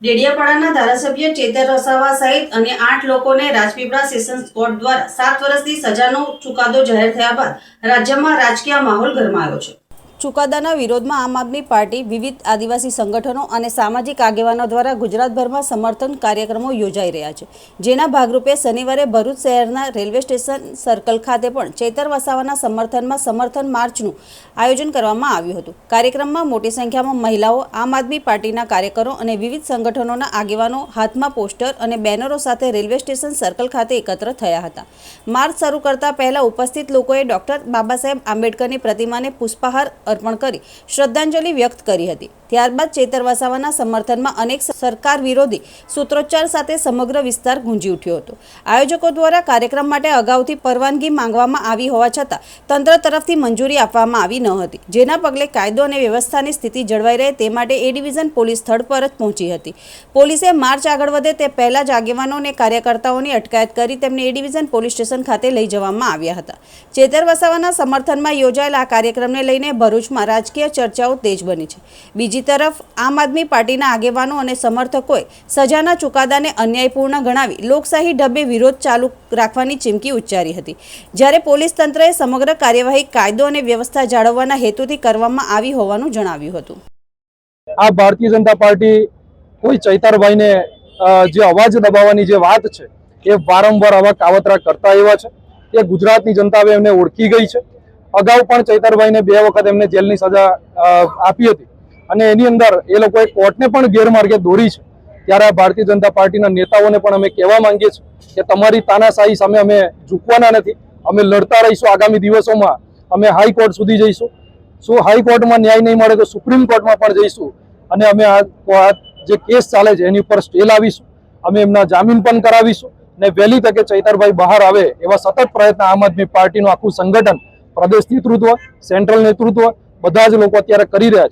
ડેડિયાપાડાના ધારાસભ્ય ચેતર વસાવા સહિત અન્ય 8 લોકોને રાજપીપળા સેશન્સ કોર્ટ દ્વારા 7 વર્ષની સજાનો ચુકાદો જાહેર થયા બાદ રાજ્યમાં રાજકીય માહોલ ગરમાયો છે। ચુકાદાના વિરોધમાં આમ આદમી પાર્ટી, વિવિધ આદિવાસી સંગઠનો અને સામાજિક આગેવાનો દ્વારા ગુજરાતભરમાં સમર્થન કાર્યક્રમો યોજાઈ રહ્યા છે, જેના ભાગરૂપે શનિવારે ભરૂચ શહેરના રેલવે સ્ટેશન સર્કલ ખાતે પણ ચેતર વસાવાના સમર્થનમાં સમર્થન માર્ચનું આયોજન કરવામાં આવ્યું હતું। કાર્યક્રમમાં મોટી સંખ્યામાં મહિલાઓ, આમ આદમી પાર્ટીના કાર્યકરો અને વિવિધ સંગઠનોના આગેવાનો હાથમાં પોસ્ટર અને બેનરો સાથે રેલવે સ્ટેશન સર્કલ ખાતે એકત્ર થયા હતા। માર્ચ શરૂ કરતા પહેલા ઉપસ્થિત લોકોએ ડોક્ટર બાબાસાહેબ આંબેડકરની પ્રતિમાને પુષ્પહાર अर्पण करी श्रद्धांजलि व्यक्त करी हती। त्यारबाद चेतर वसावाना समर्थનમાં अनेक सरकार विरोधी सूत्रोच्चार સાથે સમગ્ર વિસ્તાર ગુંજી ઉઠ્યો હતો। આયોજકો દ્વારા કાર્યક્રમ માટે અગાઉથી પરવાનગી માંગવામાં આવી હોવા છતાં તંત્ર તરફથી મંજૂરી આપવામાં આવી ન હતી, જેના પગલે કાયદો અને વ્યવસ્થાની સ્થિતિ જળવાઈ રહે તે માટે એ ડિવિઝન પોલીસ સ્થળ પર જ પહોંચી હતી। પોલીસે માર્ચ આગળ વધે તે પહેલા જ આગેવાનો અને કાર્યકર્તાઓની અટકાયત કરી તેમને એ ડિવિઝન પોલીસ સ્ટેશન ખાતે લઈ જવામાં આવ્યા હતા। ચેતર વસાવાના સમર્થનમાં યોજાયેલા આ કાર્યક્રમને લઈને ભરૂચમાં રાજકીય ચર્ચાઓ તેજ બની છે। બીજી तरफ आम आदमी पार्टीना आगेवानो અને સમર્થકોએ સજાના ચુકાદાને અન્યાયપૂર્ણ ગણાવી લોકશાહી ઢબે વિરોધ ચાલુ રાખવાની ચીમકી ઉચ્ચારી હતી, જ્યારે પોલીસ તંત્રએ સમગ્ર કાર્યવાહી કાયદો અને વ્યવસ્થા જાળવવાના હેતુથી કરવામાં આવી હોવાનું જણાવ્યું હતું। આ ભારતીય જનતા પાર્ટી કોઈ ચૈતરભાઈને જે અવાજ દબાવવાની જે વાત છે એ વારંવાર આવા કાવતરા કરતા આવ્યા છે। એ ગુજરાતની જનતાએ એમને ઓળખી ગઈ છે। અગાઉ પણ ચૈતરભાઈને 2 વખત એમને જેલની સજા આપી હતી અને એની અંદર એ લોકોએ કોર્ટને પણ ગેરમાર્ગે દોરી છે। ત્યારે ભારતીય જનતા પાર્ટીના નેતાઓને પણ અમે કહેવા માંગીએ છીએ કે તમારી તાનાશાહી સામે અમે ઝૂકવાના નથી, અમે લડતા રહીશું। આગામી દિવસોમાં અમે હાઈકોર્ટ સુધી જઈશું। શું હાઈકોર્ટમાં ન્યાય નહીં મળે તો સુપ્રીમ કોર્ટમાં પણ જઈશું અને અમે આ જે કેસ ચાલે છે એની ઉપર સ્ટે લાવીશું। અમે એમના જામીન પણ કરાવીશું અને વહેલી તકે ચૈતરભાઈ બહાર આવે એવા સતત પ્રયત્ન આમ આદમી પાર્ટીનું આખું સંગઠન, પ્રદેશ નેતૃત્વ, સેન્ટ્રલ નેતૃત્વ બધા જ લોકો અત્યારે કરી રહ્યા છે।